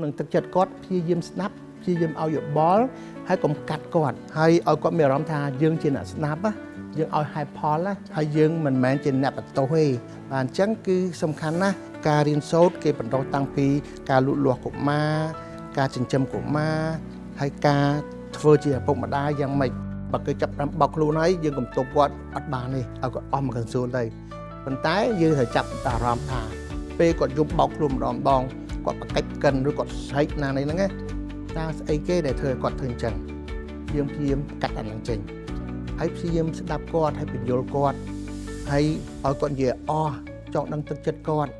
នឹងទឹកចិត្តគាត់ព្យាយាមស្ដាប់ព្យាយាមឲ្យយោបល់ហើយកុំកាត់គាត់ហើយឲ្យគាត់មានអារម្មណ៍ថាយើងជាអ្នកស្ដាប់ណាយើងឲ្យហេតុផលណាហើយយើងមិនមែនជាអ្នកបន្ទោសទេបាទអញ្ចឹងគឺសំខាន់ណាស់ការរៀនសូត្រគេបន្តតាំងពីការលូតលាស់កុមារការចិញ្ចឹមកុមារហើយការធ្វើជាឪពុកម្ដាយយ៉ាងម៉េចបើគេចាប់តាមបោកខ្លួនហើយយើងកុំទប់គាត់អត់បានទេឲ្យគាត់អស់មកកន្សួលទៅប៉ុន្តែយើងត្រូវចាប់អារម្មណ៍ថាពេលគាត់យំបោកខ្លួនម្ដងគាត់បកិច្ចកិនឬគាត់ស្រែកណានេះហ្នឹងណាតើស្អីគេដែលធ្វើឲ្យគាត់ធ្វើអញ្ចឹងយើងព្យាយាមកាត់អាហ្នឹងចេញហើយព្យាយាមស្ដាប់គាត់ហើយបញ្យល់គាត់ហើយឲ្យគាត់និយាយអស់ចង់ដឹងទឹកចិត្តគាត់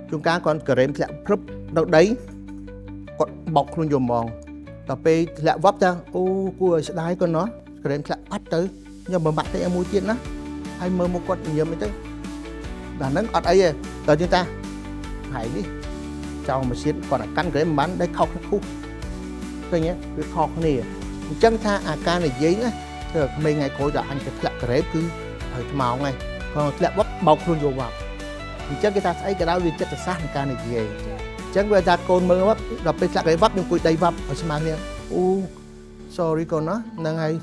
ជួនកាលគាត់ការ៉េមធ្លាក់ព្រឹបនៅដីគាត់បោកខ្លួនយំហ្មងដល់ពេលធ្លាក់វប់ថាអូគួរឲ្យស្ដាយគាត់ណោះការ៉េមធ្លាក់បាត់ទៅខ្ញុំបំបាក់តិចឲ្យមួយទៀតណាហើយមើលមកគាត់ញញឹមអីទៅដល់ហ្នឹងអត់អីទេដល់យើងតាហើយនេះចៅមួយទៀតគាត់កាន់ការ៉េមមិនបានដែលខុសគ្នាឃើញទេវាខុសគ្នាអញ្ចឹងថាអាការនិយាយណាទៅក្មេងថ្ងៃក្រោយដល់អញទៅធ្លាក់ការ៉េមគឺហើយថ្មងហើយគាត់ធ្លាក់វប់បោកខ្លួនយកវប់អញ្ចឹងគេថាស្អីក៏ដោយវាចិត្តសាស្ត្រនៃការនិយាយអញ្ចឹងវាថាកូនមើលវប់ដល់ពេលធ្លាក់ការ៉េមវប់ខ្ញុំអង្គុយដីវប់ឲ្យស្មើគ្នាអូ sorry កូនណាហ្នឹងហើយ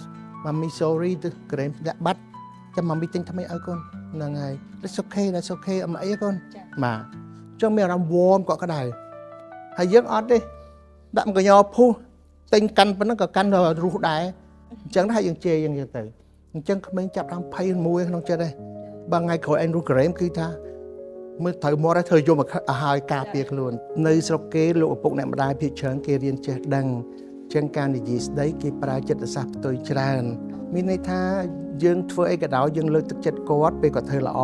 Mommy sorry ទៅការ៉េមធ្លាក់បាត់ចាំ Mommy ទិញថ្មីឲ្យកូនហ្នឹងហើយ It's okay អត់អីកូនបាទចង់មានអារម្មណ៍វមក៏ក្តៅហើយយើងអត់ទេដាក់មកកញ្ញោភុះទិញកាន់ប៉ុណ្ណឹងក៏កាន់រស់ដែរអញ្ចឹងហើយយើងជេរយើងទៅអញ្ចឹងក្មេងចាប់តាម21ក្នុងចិត្តដែរបើថ្ងៃក្រោយអញរស់ការ៉េមគឺថាមើលត្រូវមកធ្វើយំឲ្យហើយការពារខ្លួននៅស្រុកគេលោកឪពុកអ្នកម្ដាយភាគច្រើនគេរៀនចេះដឹងចឹងការនិយាយស្ដីគេប្រើចិត្តសាស្ត្រផ្ទុយច្រើនមានន័យថាយើងធ្វើអីក៏ដោយយើងលើកទឹកចិត្តគាត់ពេលគាត់ធ្វើល្អ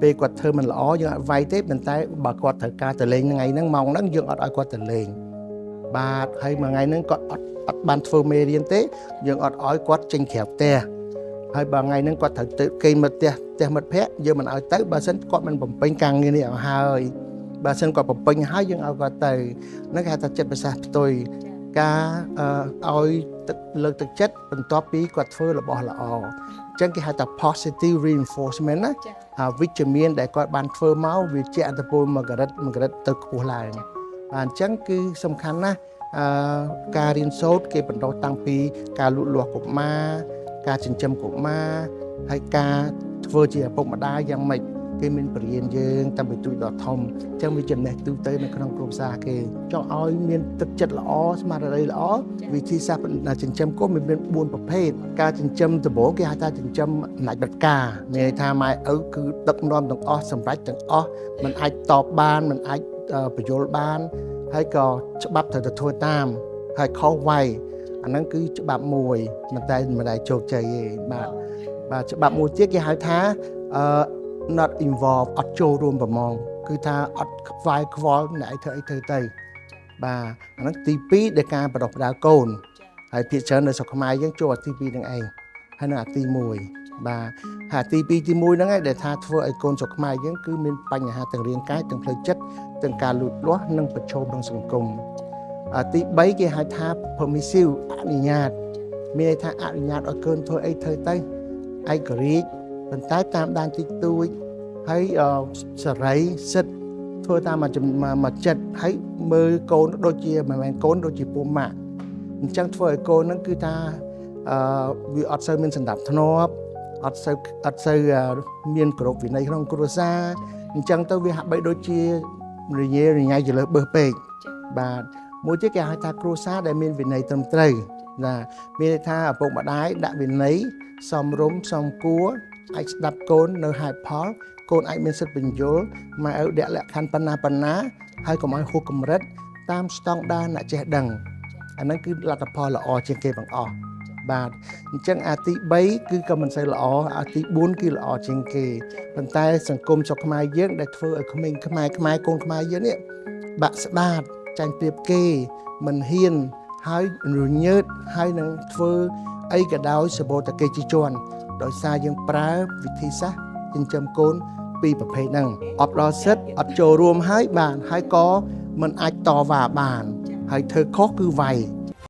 ពេលគាត់ធ្វើមិនល្អយើងអត់វាយទេប៉ុន្តែបើគាត់ត្រូវការទៅលេងថ្ងៃហ្នឹងម៉ោងហ្នឹងយើងអត់ឲ្យគាត់ទៅលេងបាទហើយមួយថ្ងៃហ្នឹងគាត់អត់បានធ្វើមេរៀនទេយើងអត់ឲ្យគាត់ចេញក្រៅផ្ទះហើយបើថ្ងៃហ្នឹងគាត់ត្រូវទៅគេមកផ្ទះមិត្តភ័ក្តិយើងមិនឲ្យទៅបើមិនគាត់មិនបំពេញការងារនេះឲ្យហើយបើមិនគាត់បំពេញហើយយើងឲ្យគាត់ទៅហ្នឹងគេហៅថាចិត្តប្រសាសន៍ផ្ទុយការឲ្យទឹកលើកទឹកចិត្តបន្ទាប់ពីគាត់ធ្វើរបស់ល្អអញ្ចឹងគេហៅថា positive reinforcement ណាវិជ្ជមានដែលគាត់បានធ្វើមកវាជាអត្តពលមកកម្រិតទៅខ្ពស់ឡើងបាទអញ្ចឹងគឺសំខាន់ណាស់ការរៀនសូត្រគេបន្តតាំងពីការលូតលាស់កុមារការចិញ្ចឹមកុមារហើយការធ្វើជាឪពុកម្ដាយយ៉ាងម៉េចគេមានបរិញ្ញាយើងតាំងពីទូចដល់ធំអញ្ចឹងវាចំណេះទូទៅនៅក្នុងគ្រួសារគេចង់ឲ្យមានទឹកចិត្តល្អស្មារតីល្អវិធីសាស្ត្រចិញ្ចឹមកូនមាន4ប្រភេទការចិញ្ចឹមដំបូងគេហៅថាចិញ្ចឹមអំណាចបដការមានន័យថាម៉ែឪគឺដឹកនាំទាំងអស់សម្រេចទាំងអស់មិនអាចតបបានមិនអាចបញ្យល់បានហើយក៏ច្បាប់ត្រូវទៅធ្វើតាមហើយខុសវាយអាហ្នឹងគឺច្បាប់មួយមិនដែលជោគជ័យទេបាទច្បាប់មួយទៀតគេហៅថា not involve អត់ចូលរួមប្រមងគឺថាអត់ខ្វាយខ្វល់អ្នកឯងធ្វើអីធ្វើទៅបាទអាហ្នឹងទី2ដែលការបដិបដាកូនហើយភាគច្រើននៅស្រុកខ្មែរយើងចូលអាទី2ហ្នឹងឯងហើយនៅអាទី1បាទហើយទី2ទី1ហ្នឹងឯងដែលថាធ្វើឲ្យកូនស្រុកខ្មែរយើងគឺមានបញ្ហាទាំងរាងកាយទាំងផ្លូវចិត្តទាំងការលូតលាស់និងប្រឈមក្នុងសង្គមទី3គេហៅថា permissive អនុញ្ញាតមានន័យថាអនុញ្ញាតឲ្យកូនធ្វើអីធ្វើទៅឯករាជ្យប៉ុន្តែតាមដានតិចតួចហើយសេរីសិទ្ធធ្វើតាមមួយចិត្តហើយមើលកូនដូចជាមិនមែនកូនដូចជាពូម៉ាក់អញ្ចឹងធ្វើឲ្យកូនហ្នឹងគឺថាវាអត់សូវមានសណ្ដាប់ធ្នាប់អត់សូវមានគោរពវិន័យក្នុងគ្រួសារអញ្ចឹងទៅវាហាក់បីដូចជារញ៉េរញ៉ៃចលើសបឹសពេកបាទមួយទៀតគេហៅថាគ្រួសារដែលមានវិន័យត្រឹមត្រូវណាមានន័យថាឪពុកម្ដាយដាក់វិន័យសមរម្យសមគួរអាចស្ដាប់កូននៅហេតុផលកូនអាចមានសិទ្ធិបញ្យល់ម៉ែឪដាក់លក្ខខណ្ឌប៉ុណ្ណាហើយកុំឲ្យហួសកម្រិតតាមស្តង់ដារអ្នកចេះដឹងអាហ្នឹងគឺលទ្ធផលល្អជាងគេទាំងអស់បាទអញ្ចឹងអាទី3គឺក៏មិនសូវល្អអាទី4គឺល្អជាងគេប៉ុន្តែសង្គមស្រុកខ្មែរយើងដែលធ្វើឲ្យក្មេងខ្មែរកូនខ្មែរយើងនេះបាក់ស្បាតចាញ់ប្រៀបគេមិនហ៊ានហើយរញើតហើយនឹងធ្វើអីក៏ដោយសបោតគេជាជន់ដោយសារយើងប្រើវិធីសាស្ត្រចិញ្ចឹមកូនពីរប្រភេទហ្នឹងអត់ដល់សិទ្ធអត់ចូលរួមហើយបានហើយក៏មិនអាចតវ៉ាបានហើយធ្វើខុសគឺវាយ